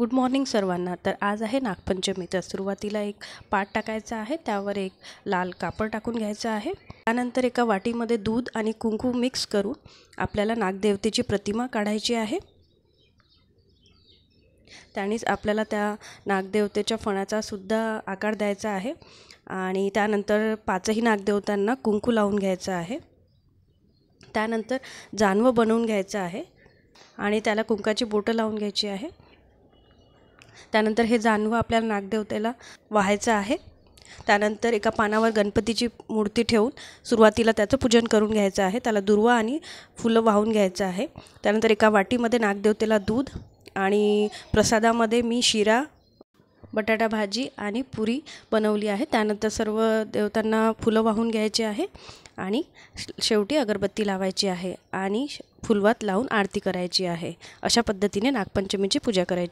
Good morning सर्वांना। तर आज आहे नागपंचमी। तर सुरुवातीला एक पाट टाकायचा आहे, त्यावर एक लाल कापड टाकून घ्यायचं आहे। त्यानंतर एका वाटीमध्ये दूध आणि कुंकू मिक्स करून आपल्याला नागदेवतेची प्रतिमा काढायची आहे। त्यानेच आपल्याला त्या नागदेवतेच्या फणाचा सुद्धा आकार द्यायचा आहे आणि त्यानंतर पाचही नागदेवतांना कुंकू लावून घ्यायचं आहे। त्यानंतर जानवं बनवून घ्यायचं आहे आणि त्याला कुंकाची बोटं लावून घ्यायची आहे। त्यानंतर हे जानवं आपल्याला नागदेवतेला वाहायचं आहे। त्यानंतर एका पानावर गणपतीची मूर्ती ठेवून सुरुवातीला त्याचं पूजन करून घ्यायचं आहे। त्याला दुर्वा आणि फुलं वाहून घ्यायचं आहे। त्यानंतर एका वाटीमध्ये नागदेवतेला दूध आणि प्रसादामध्ये मी शिरा, बटाटा भाजी आणि पुरी बनवली आहे। त्यानंतर सर्व देवतांना फुलं वाहून घ्यायचे आहे आणि शेवटी अगरबत्ती लावायची आहे आणि फुलवात लावून आरती करायची आहे। अशा पद्धतीने नागपंचमीची पूजा करायची।